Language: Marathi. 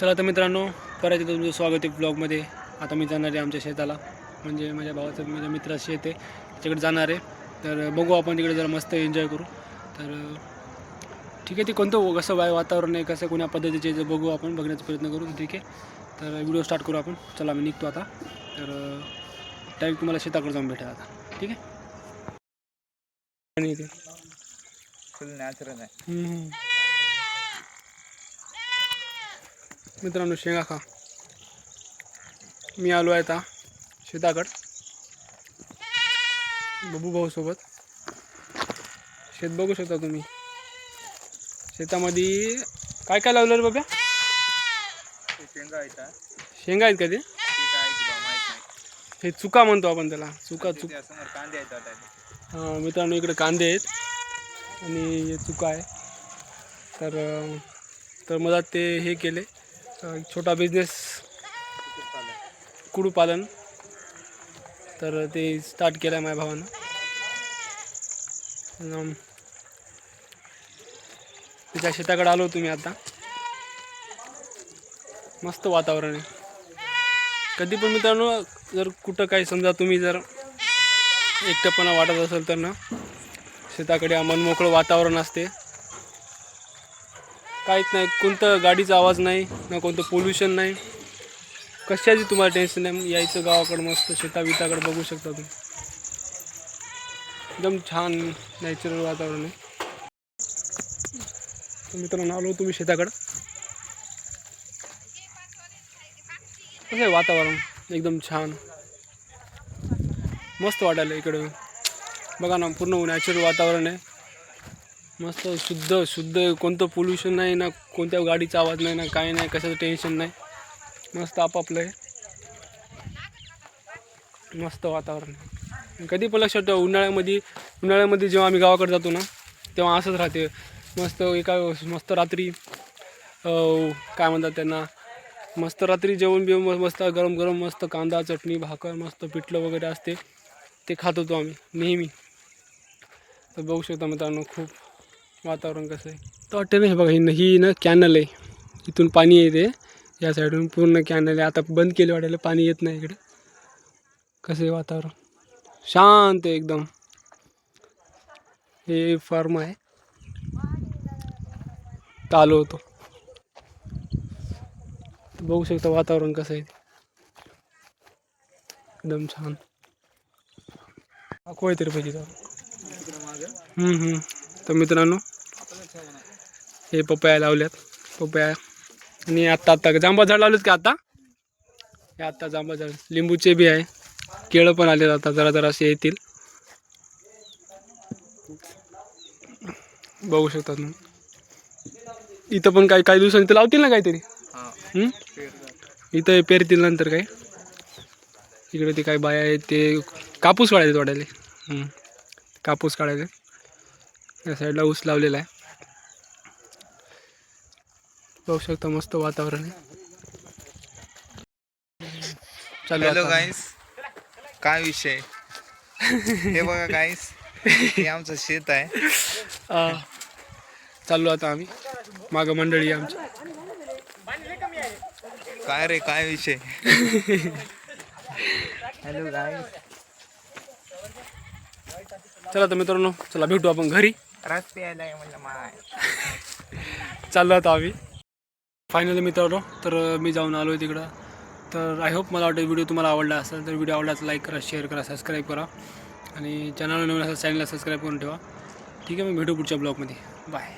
चला तर मित्रांनो, परत एकदा तुमचं स्वागत आहे ब्लॉगमध्ये. आता मी जाणार आहे आमच्या शेताला, म्हणजे माझ्या भावाचं माझ्या मित्राचं शेत आहे, त्याच्याकडे जाणार आहे. तर बघू आपण तिकडे जरा मस्त एन्जॉय करू. तर ठीक आहे, ते कोणतं कसं वातावरण आहे, कसं कोण्या पद्धतीचे जे बघू आपण, बघण्याचा प्रयत्न करू. ठीक आहे, तर व्हिडिओ स्टार्ट करू आपण. चला मी निघतो आता. तर डायरेक्ट तुम्हाला शेताकडे जाऊन भेटा आता. ठीक आहे. आणि ते फुल नॅचरल आहे. मित्रांनो, शेंगा खा. मी आलो आहे आता शेताकडं बबू भाऊ सोबत. शेत बघू शकता तुम्ही. शेतामध्ये काय काय लावलं रे बाबा? शेंगा आहेत का? शेंगा आहेत का ते? काय माहित नाही. हे चुका म्हणतो आपण त्याला. चुका समोर कांदे आहेत. हां मित्रांनो, इकडे कांदे आहेत आणि हे चुका आहे. तर मला ते हे केले, छोटा बिझनेस कुक्कुटपालन. तर ते स्टार्ट केलं आहे माझ्या भावानं. त्याच्या शेताकडे आलो तुम्ही आता. मस्त वातावरण आहे. कधी पण मित्रांनो, जर कुठं काही समजा तुम्ही जर एकटेपणा वाटत असेल तर ना, शेताकडे मनमोकळं वातावरण असते. काहीच नाही, कोणतं गाडीचा आवाज नाही ना, कोणतं पोल्युशन नाही, कशाची तुम्हाला टेन्शन नाही. यायचं गावाकडं मस्त शेताबिताकडे बघू शकता तुम्ही. एकदम छान नॅचरल वातावरण आहे. तर मित्रांनो, आलो तुम्ही शेताकडं. कसं आहे वातावरण? एकदम छान मस्त वाटायला इकडं. बघा ना, पूर्ण नॅचरल वातावरण आहे. मस्त शुद्ध कोणतं पोल्युशन नाही ना, कोणत्या गाडीचा आवाज नाही ना, काय नाही, कशाचं टेन्शन नाही. मस्त आपापलं आहे. मस्त वातावरण आहे. कधी पण लक्षात ठेवा, उन्हाळ्यामध्ये जेव्हा आम्ही गावाकडे जातो ना, तेव्हा असंच राहते. मस्त रात्री काय म्हणतात त्यांना, मस्त रात्री जेवण मस्त गरम गरम मस्त कांदा चटणी भाकर मस्त पिठलं वगैरे असते, ते खात होतो आम्ही नेहमी. तर बघू शकता मित्रांनो, खूप वातावरण कसं आहे. तर वाटते ना, हे बघा, ही ना कॅनल आहे. इथून पाणी येते या साईडून, पूर्ण कॅनल आहे. आता बंद केले वाटायला, पाणी येत नाही इकडे. कसं आहे वातावरण? शांत आहे एकदम. हे फार्म आहे, तर आलो होतो. बघू शकता वातावरण कसं आहे, एकदम छान. दाखवाय तरी पाहिजे. तर मित्रांनो, हे पपया लावल्यात. पपया आणि आत्ता जांभा झाड लावलेत का आता? हे आत्ता जांभा झाड, लिंबूचे बी आहे, केळं पण आलेत आता, जरा असे येतील. बघू शकता तुम्ही. इथं पण काही दिवसांनी इथं लावतील ना काहीतरी. इथं पेरतील नंतर काय. इकडे ते काय बाया आहेत, ते कापूस काढायचे वाटायले. कापूस काढायचे. या साईडला ऊस लावलेला आहे. बघू शकता मस्त वातावरण आहे. हॅलो गाईस, काय विषय? हे बघा गाईस, हे आमचं शेत आहे. चाललो आता आम्ही, मागं मंडळी आमची. काय रे, काय विषय? हॅलो गाईस. चला तर मित्रांनो, चला भेटू आपण घरी. रस प्यायला म्हणलं माय. चाललो आता आम्ही फायनली मित्रांनो. तर मी जाऊन आलो आहे तिकडं. तर आय होप, मला वाटतं व्हिडिओ तुम्हाला आवडला असेल. तर व्हिडिओ आवडला तर लाईक करा, शेअर करा, सबस्क्राईब करा आणि चॅनलला नवीन असेल चॅनलला सबस्क्राईब करून ठेवा. ठीक आहे, मी भेटू पुढच्या ब्लॉगमध्ये. बाय.